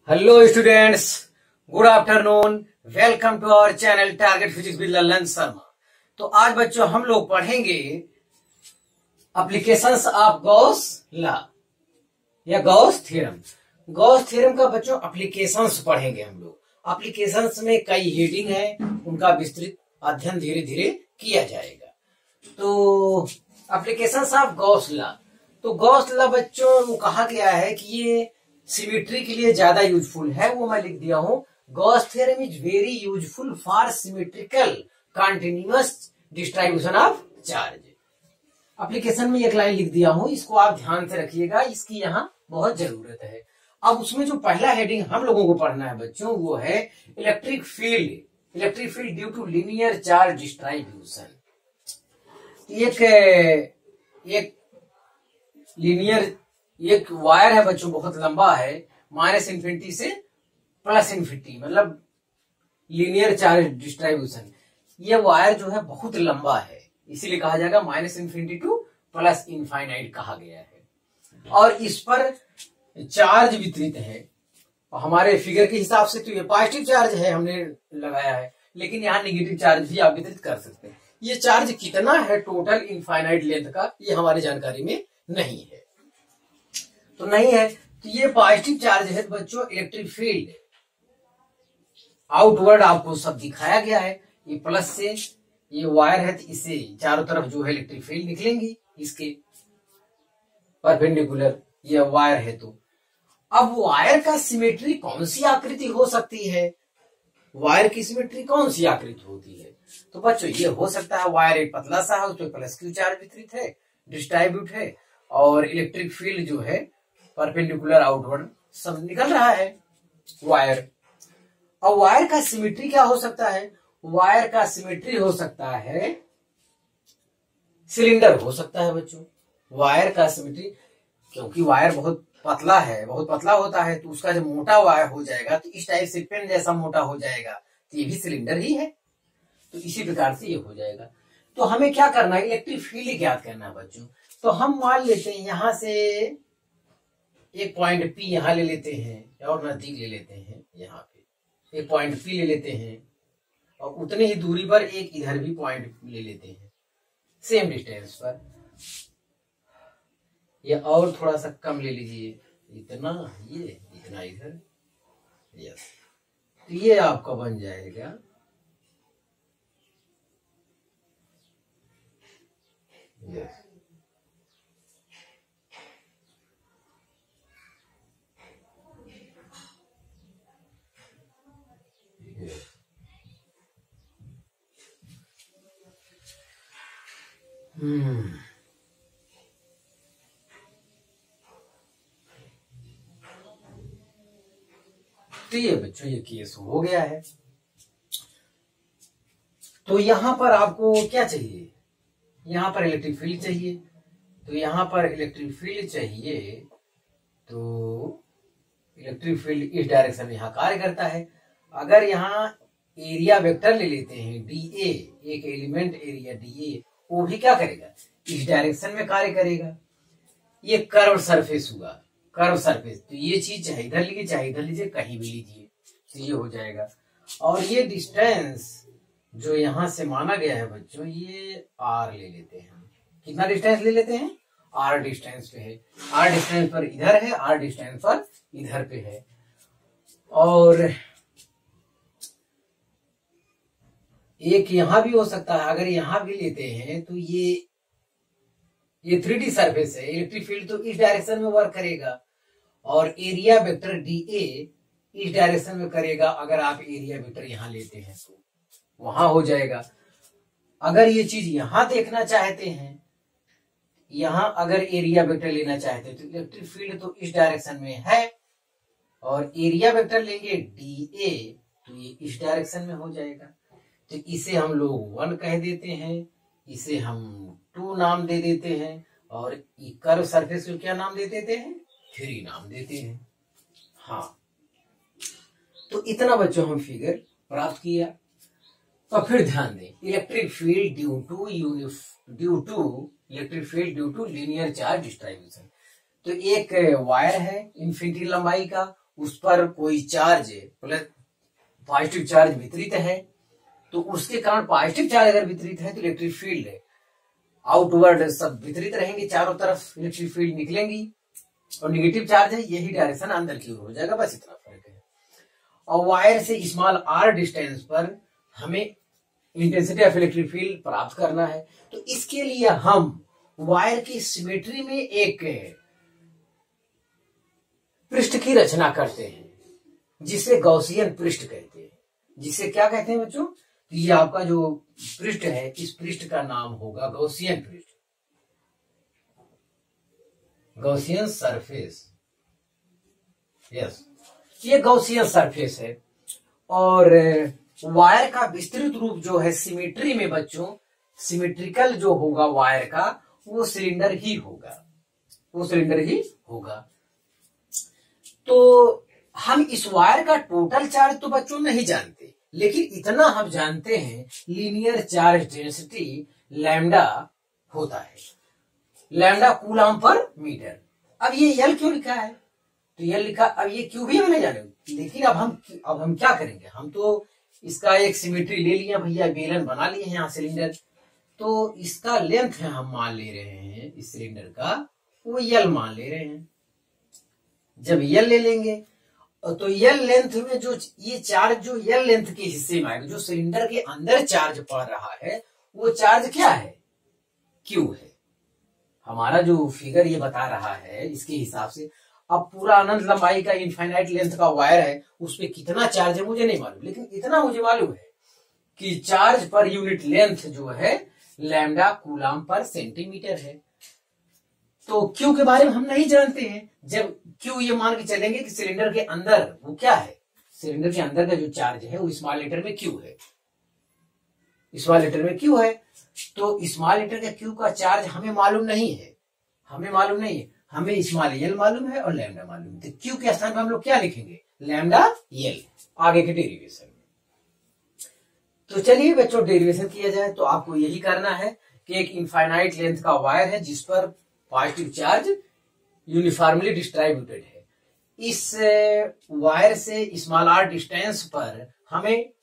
Hello students, good afternoon. Welcome to our channel target physics with Lalan Sharma. तो आज बच्चों हम लोग पढ़ेंगे एप्लीकेशंस ऑफ गॉस लॉ या गॉस थ्योरम। गॉस थ्योरम का बच्चों एप्लीकेशंस पढ़ेंगे हम लोग। एप्लीकेशंस में कई हेडिंग है, उनका विस्तृत अध्ययन धीरे धीरे किया जाएगा। तो एप्लीकेशंस ऑफ गॉस लॉ, तो गॉस लॉ बच्चों वो कहा गया है कि ये सिमेट्री के लिए ज्यादा यूजफुल है। वो मैं लिख दिया हूं, Gauss theorem is very useful for symmetrical continuous distribution of charge. Application में एक लाइन लिख दिया हूं, इसको आप ध्यान से रखिएगा, इसकी यहाँ बहुत जरूरत है। अब उसमें जो पहला हेडिंग हम लोगों को पढ़ना है बच्चों वो है electric field. Electric field due to linear charge distribution. एक लीनियर एक वायर है बच्चों, बहुत लंबा है, -∞ से +∞, मतलब लीनियर चार्ज डिस्ट्रीब्यूशन। ये वायर जो है बहुत लंबा है, इसीलिए कहा जाएगा -∞ टू +∞ कहा गया है। और इस पर चार्ज वितरित है। हमारे फिगर के हिसाब से तो ये पॉजिटिव चार्ज है, हमने लगाया है, लेकिन यहाँ नेगेटिव चार्ज भी आप वितरित कर सकते हैं। ये चार्ज कितना है टोटल इनफाइनाइट लेंथ का, ये हमारी जानकारी में नहीं है, तो नहीं है। तो ये पॉजिटिव चार्ज है बच्चों। इलेक्ट्रिक फील्ड आउटवर्ड आपको सब दिखाया गया है। ये प्लस से ये वायर है, तो इससे चारों तरफ जो है इलेक्ट्रिक फील्ड निकलेंगी, इसके परपेंडिकुलर ये वायर है। तो अब वायर का सिमेट्री कौन सी आकृति हो सकती है? वायर की सिमेट्री कौन सी आकृति होती है? तो बच्चों ये हो सकता है वायर एक पतला सा है, उस पर प्लस क्यू चार्ज वितरित है, डिस्ट्रीब्यूट है, और इलेक्ट्रिक फील्ड जो है परपेंडिकुलर आउटवर्ड सब निकल रहा है वायर। और वायर का सिमेट्री क्या हो सकता है? वायर का सिमेट्री हो सकता है सिलेंडर हो सकता है बच्चों। वायर का सिमेट्री, क्योंकि वायर बहुत पतला है, बहुत पतला होता है, तो उसका जब मोटा वायर हो जाएगा तो इस टाइप से पेन जैसा मोटा हो जाएगा, तो ये भी सिलेंडर ही है। तो इसी प्रकार से ये हो जाएगा। तो हमें क्या करना है? इलेक्ट्रिक फील्ड ज्ञात करना है बच्चों। तो हम मान लेते हैं यहां से एक पॉइंट P यहां ले लेते हैं और नजदीक ले लेते हैं, यहाँ पे एक पॉइंट P ले लेते हैं, और उतनी ही दूरी पर एक इधर भी पॉइंट ले लेते हैं, सेम डिस्टेंस पर। या और थोड़ा सा कम ले लीजिए, इतना ये इतना इधर, यस। तो ये आपका बन जाएगा यस। तो ये बच्चों ये केस हो गया है। तो यहां पर आपको क्या चाहिए? यहां पर इलेक्ट्रिक फील्ड चाहिए। तो यहां पर इलेक्ट्रिक फील्ड चाहिए, तो इलेक्ट्रिक फील्ड इस डायरेक्शन में यहां कार्य करता है। अगर यहां एरिया वेक्टर ले लेते हैं DA, एक एलिमेंट एरिया DA, वो भी क्या करेगा? इस डायरेक्शन में कार्य करेगा। ये कर्व सरफेस हुआ, कर्व सरफेस। तो ये चीज चाहे इधर लीजिए चाहे इधर लीजिए, कहीं भी लीजिए, तो ये हो जाएगा। और ये डिस्टेंस जो यहां से माना गया है बच्चों, ये R ले लेते हैं हम। कितना डिस्टेंस ले लेते हैं? R डिस्टेंस पे है। R डिस्टेंस पर इधर है, R डिस्टेंस पर इधर पे है। और एक यहां भी हो सकता है, अगर यहां भी लेते हैं तो ये 3D सरफेस है। इलेक्ट्रिक फील्ड तो इस डायरेक्शन में वर्क करेगा, और एरिया वेक्टर DA इस डायरेक्शन में करेगा। अगर आप एरिया वेक्टर यहां लेते हैं तो वहां हो जाएगा। अगर ये चीज यहां देखना चाहते हैं, यहां अगर एरिया वेक्टर लेना चाहते हैं, तो इलेक्ट्रिक फील्ड तो इस डायरेक्शन में है, और एरिया वेक्टर लेंगे DA, तो ये इस डायरेक्शन में हो जाएगा। तो इसे हम लोग 1 कह देते हैं, इसे हम 2 नाम दे देते हैं, और कर्व सरफेस को क्या नाम दे देते हैं? 3 नाम देते हैं। हाँ, तो इतना बच्चों हम फिगर प्राप्त किया। तो फिर ध्यान दें, electric field due to linear charge distribution. तो एक वायर है इन्फिनिटी लंबाई का, उस पर कोई चार्ज प्लस पॉजिटिव चार्ज वितरित है, तो उसके कारण पॉजिटिव चार्ज अगर वितरित है तो इलेक्ट्रिक फील्ड आउटवर्ड सब वितरित रहेंगे, चारों तरफ इलेक्ट्रिक फील्ड निकलेंगी, और निगेटिव चार्ज है यही डायरेक्शन अंदर की ओर हो जाएगा, बस इतना फर्क है। और वायर से स्मॉल r डिस्टेंस पर हमें इंटेंसिटी ऑफ इलेक्ट्रिक फील्ड प्राप्त करना है, तो इसके लिए हम वायर की सिमेट्री में एक पृष्ठ की रचना करते हैं जिसे गॉसियन पृष्ठ कहते हैं। जिसे क्या कहते हैं बच्चों? तो ये आपका जो पृष्ठ है, इस पृष्ठ का नाम होगा गॉसियन पृष्ठ, गॉसियन सरफेस। यस, ये गॉसियन सरफेस है। और वायर का विस्तृत रूप जो है सिमेट्री में बच्चों, सिमेट्रिकल जो होगा वायर का वो सिलेंडर ही होगा, वो सिलेंडर ही होगा। तो हम इस वायर का टोटल चार्ज तो बच्चों नहीं जानते, लेकिन इतना हम जानते हैं लीनियर चार्ज डेंसिटी लैम्डा होता है, लैम्डा कूलम पर मीटर। अब ये यल क्यों लिखा है? तो यल लिखा, अब ये क्यों भी हम नहीं जाने, लेकिन अब हम क्या करेंगे, हम तो इसका एक सिमेट्री ले लिया भैया, बेलन बना लिए हैं यहाँ सिलेंडर, तो इसका लेंथ है हम मान ले रहे हैं इस सिलेंडर का, वो यल मान ले रहे हैं। जब यल ले लेंगे तो यल लेंथ में जो ये चार्ज जो यल लेंथ के हिस्से में आएगा, जो सिलेंडर के अंदर चार्ज पड़ रहा है वो चार्ज क्या है? क्यू है। हमारा जो फिगर ये बता रहा है इसके हिसाब से, अब पूरा अनंत लंबाई का इनफाइनाइट लेंथ का वायर है, उस पर कितना चार्ज है मुझे नहीं मालूम, लेकिन इतना मुझे मालूम है कि चार्ज पर यूनिट लेंथ जो है लैम्डा कूलम पर सेंटीमीटर है। तो क्यू के बारे में हम नहीं जानते हैं। जब क्यू ये मान के चलेंगे कि सिलेंडर के अंदर वो क्या है, सिलेंडर के अंदर का जो चार्ज है वो स्मॉल लेटर में क्यू है, स्मॉल लेटर में क्यू है, तो स्मॉल लेटर का क्यू का चार्ज हमें मालूम नहीं है, हमें मालूम नहीं है, हमें स्मॉल एल मालूम है और लैम्डा मालूम है। तो क्यू के स्थान पर हम लोग क्या लिखेंगे? लैम्डा एल, आगे के डेरिवेशन में। तो चलिए बच्चों डेरिवेशन किया जाए, तो आपको यही करना है कि एक इनफाइनाइट लेंथ का वायर है जिस पर पॉजिटिव चार्ज यूनिफॉर्मली डिस्ट्रीब्यूटेड है। इस वायर से स्मॉल r डिस्टेंस पर हमें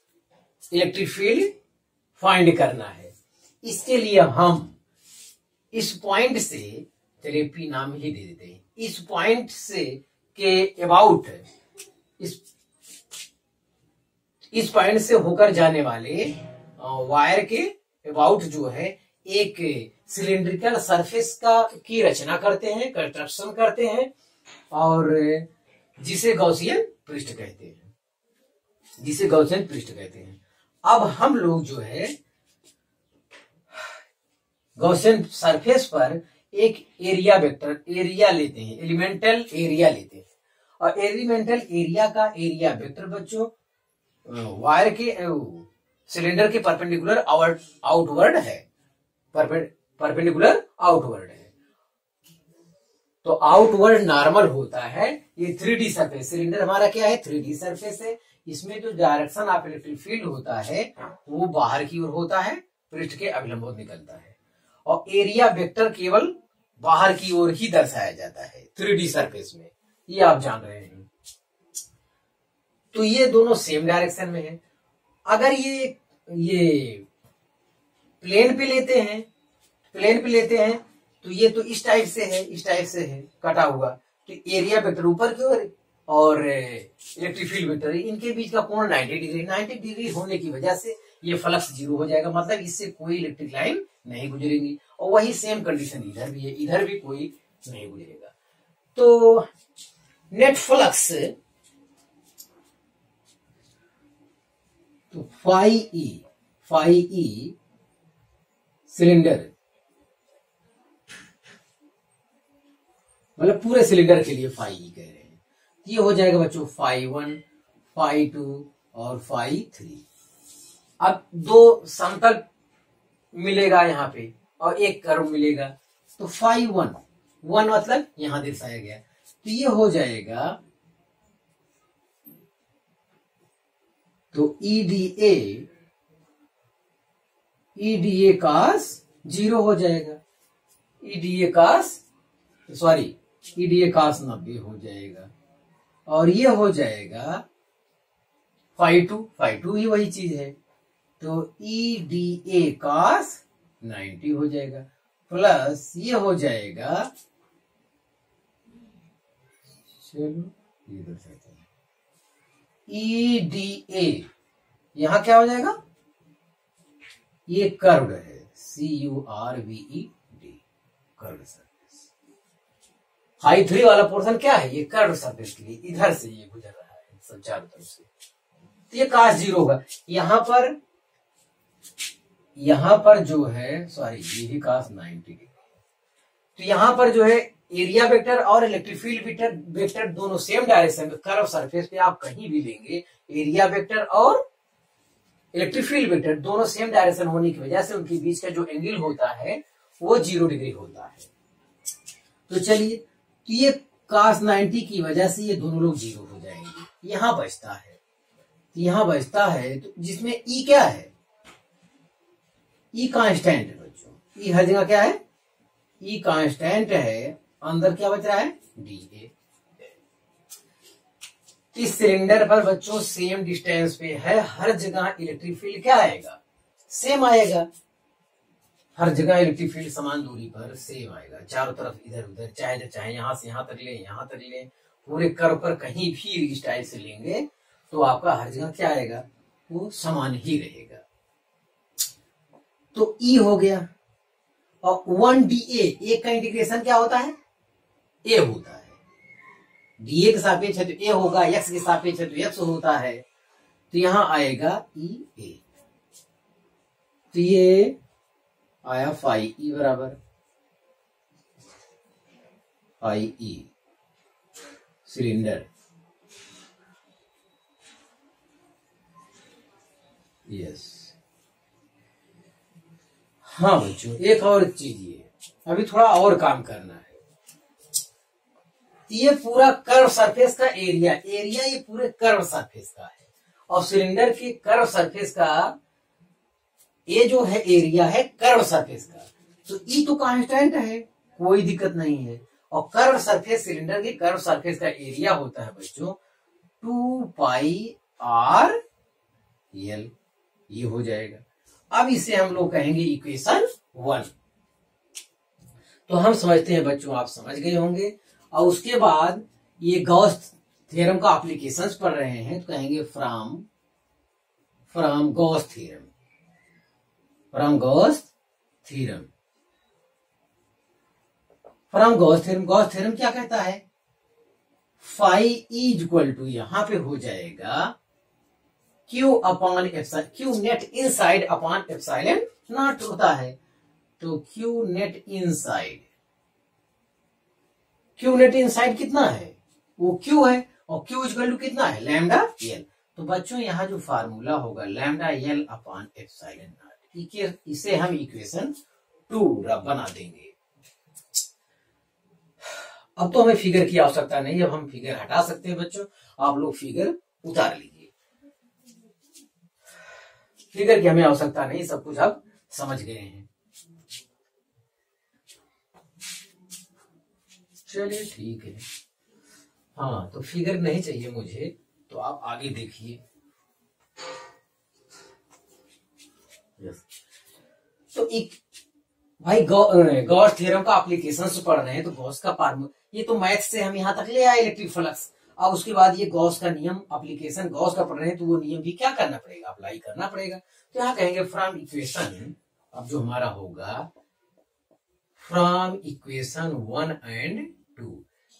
इलेक्ट्रिक फील्ड फाइंड करना है। इसके लिए हम इस पॉइंट से, चलिए पी नाम ही दे देते हैं, इस पॉइंट से के अबाउट, इस पॉइंट से होकर जाने वाले वायर के अबाउट जो है एक सिलिंड्रिकल सरफेस की रचना करते हैं, कंस्ट्रक्शन करते हैं, और जिसे गॉसियन पृष्ठ कहते हैं, जिसे गॉसियन पृष्ठ कहते हैं। अब हम लोग जो है गॉसियन सरफेस पर एक एरिया वेक्टर, एरिया लेते हैं, एलिमेंटल एरिया लेते हैं, और एलिमेंटल एरिया का एरिया वेक्टर बच्चों वायर के सिलेंडर के परपेंडिकुलर आउटवर्ड है, परपेंडिकुलर आउटवर्ड है। तो आउटवर्ड नॉर्मल होता है। ये 3D सरफेस, सिलेंडर हमारा क्या है? 3D सरफेस है। इसमें जो डायरेक्शन ऑफ इलेक्ट्रिक फील्ड होता है वो बाहर की ओर होता है, पृष्ठ के अभिलंबों निकलता है, और एरिया वेक्टर केवल बाहर की ओर ही दर्शाया जाता है 3D सरफेस में, ये आप जान रहे हैं। तो ये दोनों सेम डायरेक्शन में है। अगर ये प्लेन पे लेते हैं, प्लेन पे लेते हैं तो ये तो इस टाइप से है, इस टाइप से है कटा हुआ, तो एरिया वेक्टर ऊपर की ओर और इलेक्ट्रिक फील्ड वेक्टर, इनके बीच का कोण 90 डिग्री, 90 डिग्री होने की वजह से ये फ्लक्स जीरो हो जाएगा, मतलब इससे कोई इलेक्ट्रिक लाइन नहीं गुजरेगी। और वही सेम कंडीशन इधर भी है, इधर भी कोई नहीं गुजरेगा। तो नेट फ्लक्स तो फाई ई सिलेंडर, मतलब पूरे सिलेंडर के लिए फाई ई कह रहे हैं, ये हो जाएगा बच्चों फाई 1, फाई 2 और फाई 3। अब दो समतल मिलेगा यहाँ पे और एक कर्व मिलेगा, तो फाई 1 मतलब यहां दर्शाया गया, तो ये हो जाएगा, तो ईडीए कास 0 हो जाएगा, ईडीए कास 90 हो जाएगा। और ये हो जाएगा फाई टू ही वही चीज है, तो EDA cos 90 हो जाएगा, प्लस ये हो जाएगा, चलो ये दर्शाते हैं, EDA यहां क्या हो जाएगा, ये कर्व्ड है, CURVED, कर्व्ड सरफेस। फाई 3 वाला पोर्शन क्या है, ये कर्व्ड सरफेस के लिए इधर से ये गुजर रहा है सब चारों तरफ से, तो ये cos 0 होगा। यहां पर जो है, सॉरी ये भी cos 90 डिग्री, तो यहां पर जो है एरिया वेक्टर और इलेक्ट्रिक फील्ड वेक्टर दोनों सेम डायरेक्शन में, कर्व सरफेस पे आप कहीं भी लेंगे, एरिया वेक्टर और इलेक्ट्रिक फील्ड वेक्टर दोनों सेम डायरेक्शन होने की वजह से उनके बीच का जो एंगल होता है वो 0 डिग्री होता है। तो चलिए, तो ये cos 90 की वजह से ये दोनों लोग 0 हो जाएंगे। यहां बचता है, तो यहां बचता है, तो जिसमें E क्या है, E कांस्टेंट है बच्चों, E हर जगह क्या है, E कांस्टेंट है, अंदर क्या बच रहा है, DA। इस सिलेंडर पर बच्चों सेम डिस्टेंस पे है, हर जगह इलेक्ट्रिक फील्ड क्या आएगा, सेम आएगा, हर जगह इलेक्ट्रिक फील्ड समान दूरी पर सेम आएगा, चारों तरफ इधर उधर, चाहे यहां से यहां तक ले, यहां तक ले, पूरे कर्व पर कहीं भी स्टाइल से लेंगे तो आपका हर जगह क्या आएगा, वो समान ही रहेगा। तो E हो गया, और 1DA, एक का इंटीग्रेशन क्या होता है, A होता है, DA के सापेक्ष है तो A होगा, X के सापेक्ष है तो X होता है, तो यहां आएगा EA, तो ये आया फाई E बराबर फाई E सिलेंडर, यस। हाँ बच्चों, एक और चीज, ये अभी थोड़ा और काम करना है। ये पूरा कर्व सरफेस का एरिया ये पूरे कर्व सरफेस का है, और सिलेंडर के कर्व सरफेस का ये जो है एरिया है कर्व सरफेस का, तो E तो कांस्टेंट है, कोई दिक्कत नहीं है, और कर्व सरफेस, सिलेंडर के कर्व सरफेस का एरिया होता है बच्चों 2πr L, ये हो जाएगा। अब इसे हम लोग कहेंगे इक्वेशन 1। तो हम समझते हैं बच्चों, आप समझ गए होंगे, और उसके बाद ये गॉस थ्योरम का एप्लीकेशंस पढ़ रहे हैं, तो कहेंगे from Gauss theorem, from Gauss theorem Gauss theorem क्या कहता है, फाई इज इक्वल टू, यहां पे हो जाएगा Q upon epsilon, Q net inside upon epsilon not होता है, तो Q नेट इनसाइड कितना है, वो Q है, और Q इक्वल टू कितना है, लैम्डा L। तो बच्चों यहाँ जो फार्मूला होगा lambda L upon epsilon not, इसे हम इक्वेशन 2 बना देंगे। अब तो हमें फिगर की आवश्यकता नहीं, अब हम फिगर हटा सकते हैं बच्चों, आप लोग फिगर उतार लीजिए, फिगर की हमें आवश्यकता नहीं, सब कुछ आप समझ गए हैं। चलिए ठीक है, हाँ तो फिगर नहीं चाहिए मुझे, तो आप आगे देखिए। तो एक भाई गॉस थ्योरम का एप्लीकेशन पढ़ रहे हैं, तो गॉस का फार्मूला, ये तो मैथ से हम यहां तक ले आए इलेक्ट्रिक फ्लक्स, अब उसके बाद ये गॉस का नियम एप्लीकेशन, गॉस का पढ़ रहे हैं तो वो नियम भी क्या करना पड़ेगा, अप्लाई करना पड़ेगा। तो यहाँ कहेंगे फ्रॉम इक्वेशन, अब जो हमारा होगा फ्रॉम इक्वेशन 1 एंड 2,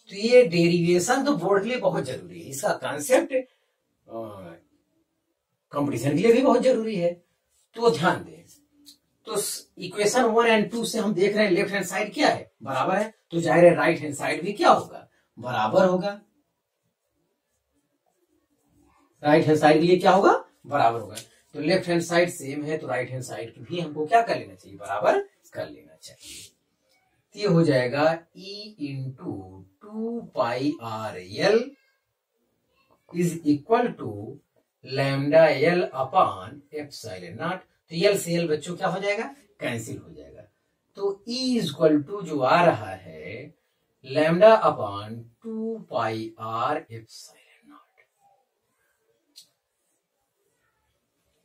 तो ये डेरिवेशन तो बोर्ड के लिए बहुत जरूरी है, इसका कॉन्सेप्ट कंपटीशन के लिए भी बहुत जरूरी है, तो ध्यान दें। तो इक्वेशन 1 एंड 2 से हम देख रहे हैं लेफ्ट हैंड साइड क्या है, बराबर है, तो जाहिर है राइट हैंड साइड भी क्या होगा, बराबर होगा, राइट हैंड साइड के लिए क्या होगा, बराबर होगा। तो लेफ्ट हैंड साइड सेम है, तो राइट हैंड साइड भी हमको क्या कर लेना चाहिए, बराबर कर लेना चाहिए। तो ये हो जाएगा E into 2πr L is equal to lambda L upon epsilon naught, तो L से L बच्चों क्या हो जाएगा, कैंसिल हो जाएगा, तो E इज इक्वल टू जो आ रहा है lambda upon 2 2πr epsilon naught.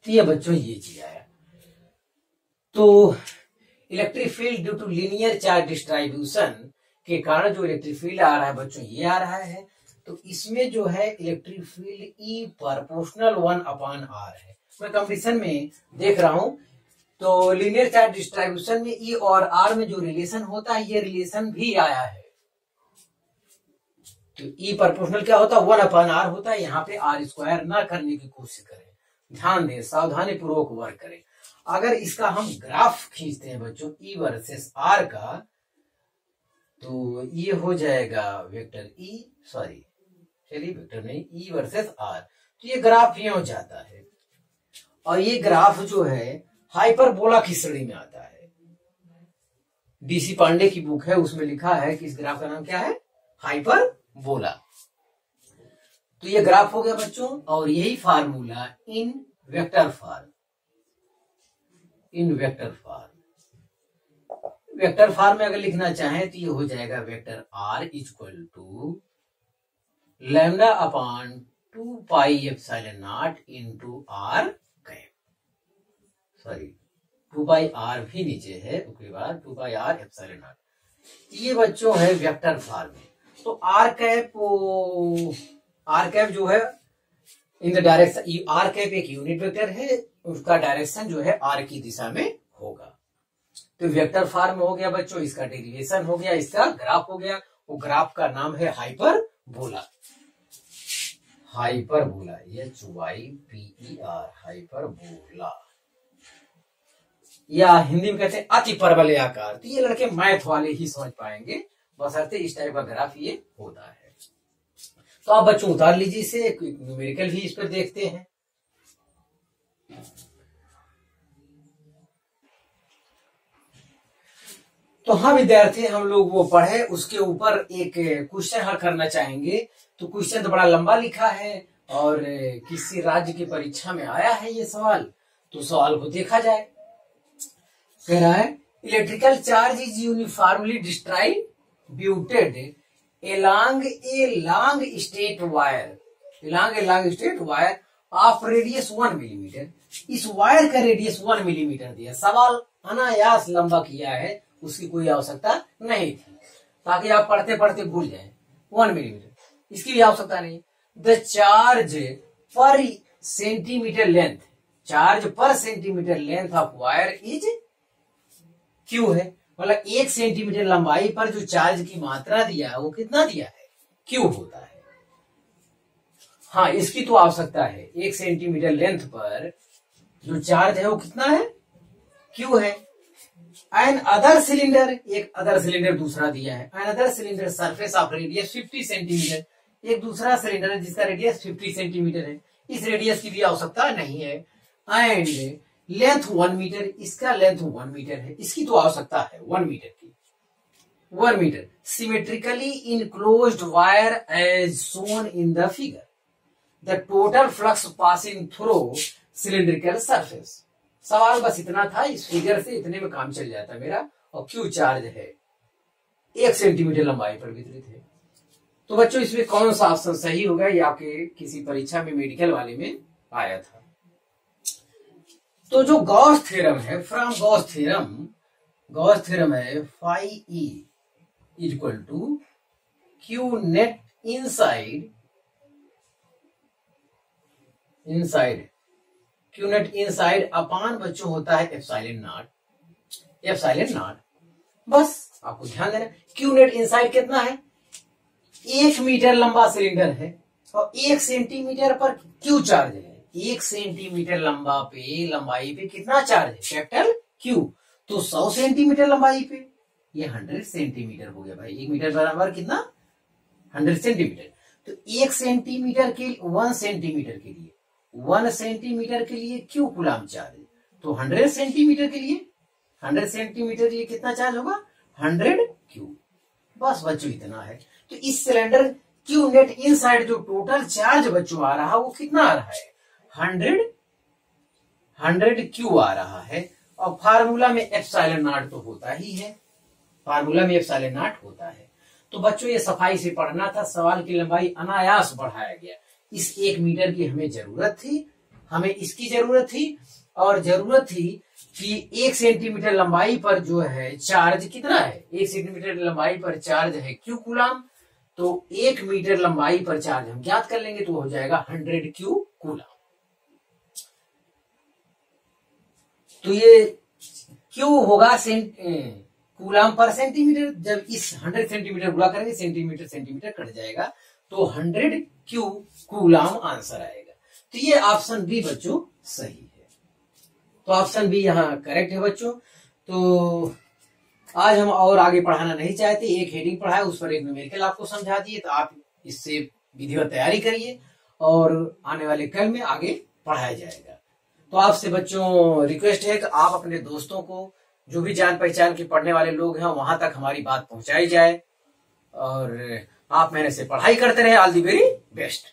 तो ये बच्चों ये चीज आया। तो electric field due to linear charge distribution के कारण जो इलेक्ट्रिक फील्ड आ रहा है बच्चों ये आ रहा है। तो इसमें जो है electric field E proportional 1/r है। मैं कंपटीशन में देख रहा हूं तो लीनियर चार्ज डिस्ट्रीब्यूशन में E और R में जो रिलेशन होता है ये रिलेशन भी आया है। तो E प्रोपोर्शनल क्या होता है 1/r होता है। यहाँ पे r² ना करने की कोशिश करें, ध्यान दें, सावधानी पूर्वक वर्क करें। अगर इसका हम ग्राफ खींचते हैं बच्चों E वर्सेस R का, तो ये हो जाएगा वेक्टर E, सॉरी चलिए वेक्टर नहीं, E वर्सेस R। तो ये ग्राफ ये हो जाता है और ये ग्राफ जो है हाइपरबोला की श्रेणी में आता है। DC पांडे की बुक है उसमें लिखा है कि इस ग्राफ का नाम क्या है, हाइपरबोला। तो ये ग्राफ हो गया बच्चों और यही formula in vector form, in vector form, vector form में अगर लिखना चाहें तो ये हो जाएगा vector R equal to lambda upon 2 epsilon naught into R cap, sorry 2 भी नीचे है, उसके बाद 2 एप्सिलॉन नॉट। ये बच्चों है वेक्टर फॉर्म में। तो R कैप जो है in the direction, R cap एक यूनिट वेक्टर है, उसका डायरेक्शन जो है R की दिशा में होगा। तो वेक्टर फॉर्म हो गया बच्चों, इसका डेरिवेशन हो गया, इसका ग्राफ हो गया। वो ग्राफ का नाम है हाइपरबोला, हाइपरबोला HYPER, हाइपरबोला, या हिंदी में कहते हैं अति परवलय आकार। तो ये लड़के मैथ वाले ही समझ पाएंगे, बशर्ते इस टाइप का ग्राफ ये होता है। तो आप बच्चों उतार लीजिए इसे, न्यूमेरिकल भी इस पर देखते हैं। तो हाँ विद्यार्थी, हम लोग वो पढ़े, उसके ऊपर एक क्वेश्चन हल करना चाहेंगे। तो क्वेश्चन तो बड़ा लंबा लिखा है और किसी राज्य की परीक्षा में आया है ये सवाल, तो सवाल को देखा जाए। कह रहा है electrical charge is uniformly distributed along a long straight wire of radius 1 millimetre. इस वायर का रेडियस 1 मिलीमीटर दिया, सवाल अनायास लंबा किया है, उसकी कोई आवश्यकता नहीं थी, ताकि आप पढ़ते पढ़ते भूल जाएं। 1 मिलीमीटर, इसकी भी आवश्यकता नहीं। द चार्ज पर सेंटीमीटर लेंथ, चार्ज पर centimetre length of wire is Q है, मतलब 1 सेंटीमीटर लंबाई पर जो चार्ज की मात्रा दिया है वो कितना दिया है, क्यू होता है। हाँ, इसकी तो आवश्यकता है। 1 सेंटीमीटर लेंथ पर जो चार्ज है वो कितना है, क्यू है। एन अदर सिलेंडर, एक अदर सिलेंडर दूसरा दिया है। An other cylinder surface of radius 50 centimetre, एक दूसरा सिलेंडर है जिसका रेडियस 50 सेंटीमीटर है। इस रेडियस की भी आवश्यकता नहीं है। एंड लेंथ 1 मीटर, इसका लेंथ 1 मीटर है, इसकी तो आवश्यकता है 1 मीटर की। 1 metre symmetrically enclosed wire as shown in the figure, the total flux passing through cylindrical surface. सवाल बस इतना था, इस फिगर से इतने में काम चल जाता मेरा। और क्यू चार्ज है 1 सेंटीमीटर लंबाई पर वितरित है। तो बच्चों इसमें कौन सा ऑप्शन सही होगा, ये आपके किसी परीक्षा में मेडिकल वाले में आया था। तो जो गॉस थ्योरम है, फ्रॉम गॉस थ्योरम है phi E equal to Q net inside, Q net inside upon बच्चों होता है एप्सिलॉन नॉट। बस आपको ध्यान देना, क्यू नेट इनसाइड कितना है, 1 मीटर लंबा सिलेंडर है और 1 सेंटीमीटर पर क्यू चार्ज है। 1 सेंटीमीटर लंबाई पे कितना चार्ज है, कैपिटल क्यू। तो 100 सेंटीमीटर लंबाई पे ये 100 सेंटीमीटर हो गया भाई। 1 मीटर बराबर कितना, 100 सेंटीमीटर। तो 1 सेंटीमीटर के 1 सेंटीमीटर के लिए 1 सेंटीमीटर के लिए क्यू कूलम चार्ज, तो 100 सेंटीमीटर के लिए 100 सेंटीमीटर ये कितना चार्ज होगा, 100 क्यू। बस बच्चों इतना है। तो इस सिलेंडर क्यू नेट इनसाइड जो टोटल चार्ज बच्चों आ रहा है वो कितना आ रहा है, 100 क्यू आ रहा है। और फार्मूला में एप्सिलॉन नॉट तो होता ही है, फार्मूला में एप्सिलॉन नॉट होता है। तो बच्चों ये सफाई से पढ़ना था। सवाल की लंबाई अनायास बढ़ाया गया। इस 1 मीटर की हमें जरूरत थी, हमें इसकी जरूरत थी, और जरूरत थी कि 1 सेंटीमीटर लंबाई पर जो है चार्ज कितना है, 1 सेंटीमीटर लंबाई पर चार्ज है क्यू कूलाम। तो 1 मीटर लंबाई पर चार्ज हम ज्ञात कर लेंगे तो हो जाएगा 100 क्यू कूलाम। तो ये क्यू होगा कूलाम पर सेंटीमीटर। जब इस 100 सेंटीमीटर गुणा करेंगे, सेंटीमीटर सेंटीमीटर कट जाएगा, तो 100 क्यू कूलाम आंसर आएगा। तो ये ऑप्शन बी बच्चों सही है। तो ऑप्शन बी यहाँ करेक्ट है बच्चों। तो आज हम और आगे पढ़ाना नहीं चाहते, एक हेडिंग पढ़ाया, उस पर एक न्यूमेरिकल आपको समझा दिए। तो आप इससे विधिवत तैयारी करिए और आने वाले कल में आगे पढ़ाया जाएगा। तो आपसे बच्चों रिक्वेस्ट है कि आप अपने दोस्तों को, जो भी जान पहचान के पढ़ने वाले लोग हैं, वहां तक हमारी बात पहुंचाई जाए और आप मेहनत से पढ़ाई करते रहे। All the very best.